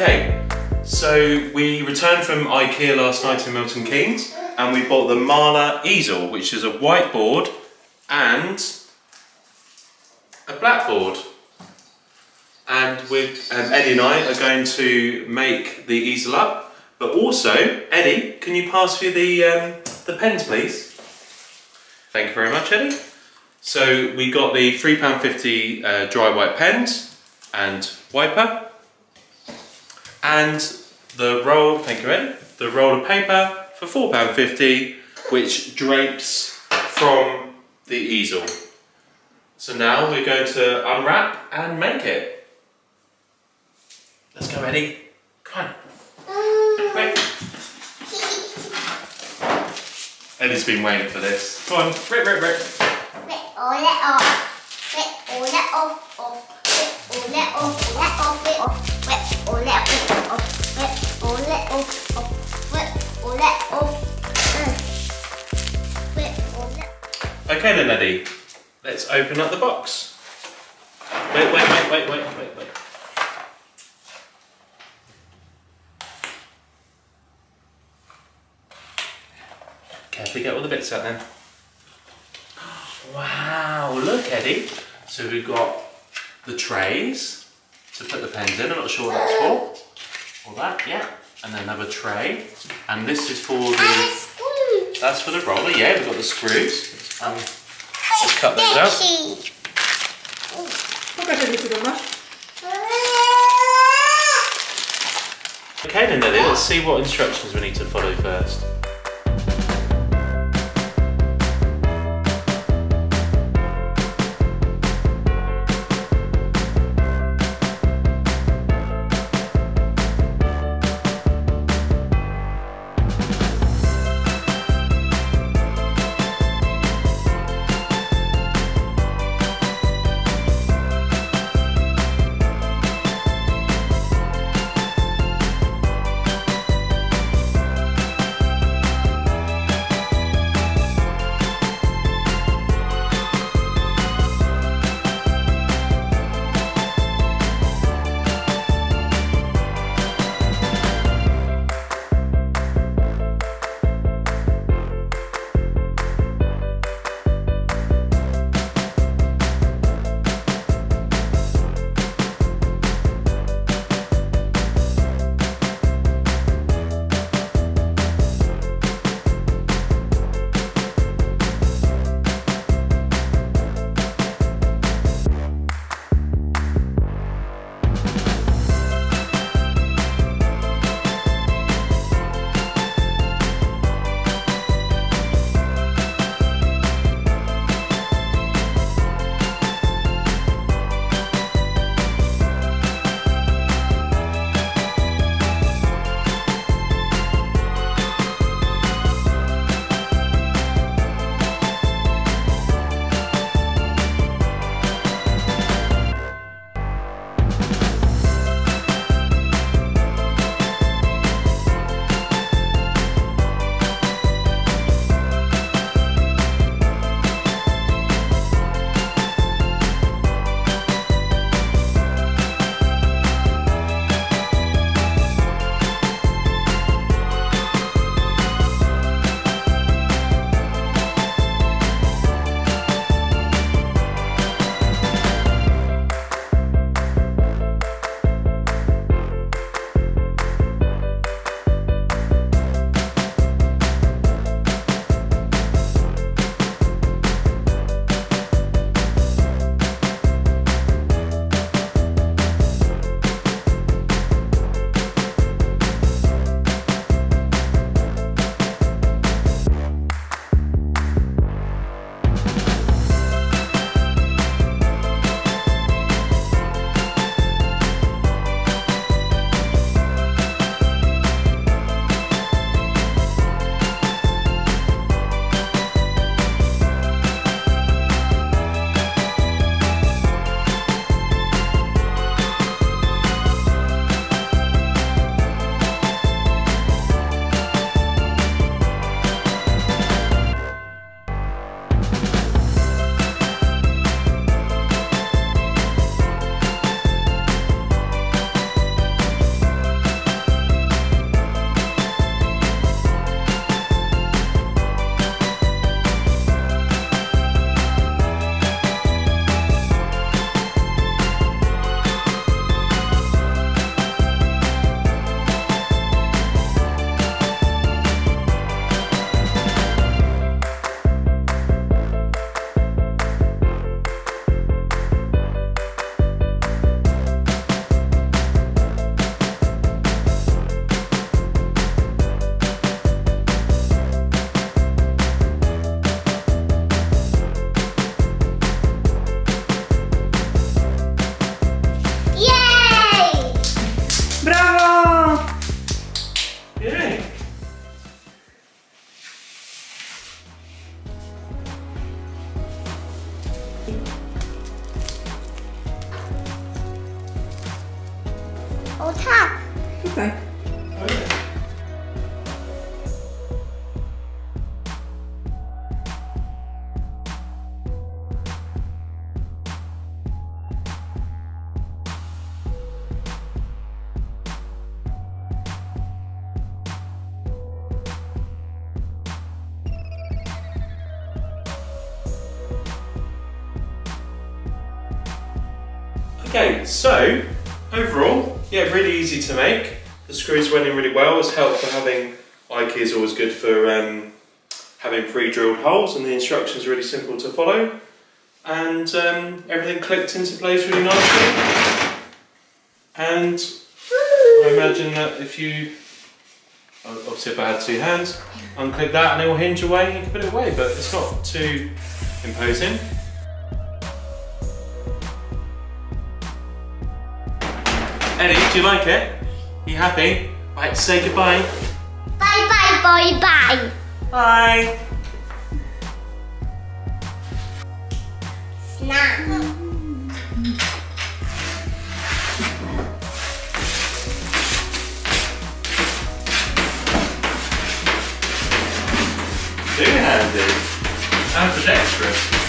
Okay, so we returned from IKEA last night in Milton Keynes and we bought the Mała Easel, which is a whiteboard and a blackboard. And Eddie and I are going to make the easel up, but also, Eddie, can you pass me the pens, please? Thank you very much, Eddie. So we got the £3.50 dry white pens and wiper, and the roll, thank you Eddie, the roll of paper for £4.50, which drapes from the easel. So now we're going to unwrap and make it. Let's go, Eddie. Come on. Quick. Eddie's been waiting for this. Come on, rip. Rip all it off. Rip all it off. Rip all it off. Rip all it off. Rip all it off. Rip all it off. Rip all it. Okay then, Eddie. Let's open up the box. Wait. Carefully get all the bits out then. Wow, look Eddie. So we've got the trays to put the pens in. I'm not sure what that's for. All that, yeah. And then another tray. And this is for the... That's for the roller, yeah. We've got the screws. Let's cut those out. Okay then Eddie, let's see what instructions we need to follow first. O tak. Tutaj. Okay, so overall, yeah, really easy to make. The screws went in really well. It's helpful having IKEA is always good for having pre-drilled holes, and the instructions are really simple to follow. And everything clicked into place really nicely. And I imagine that if you, obviously if I had two hands, unclick that and it will hinge away and you can put it away, but it's not too imposing. Eddie, do you like it? Are you happy? Right, say goodbye. Bye bye bye bye. Bye. Snack. Two-handed. And for extras.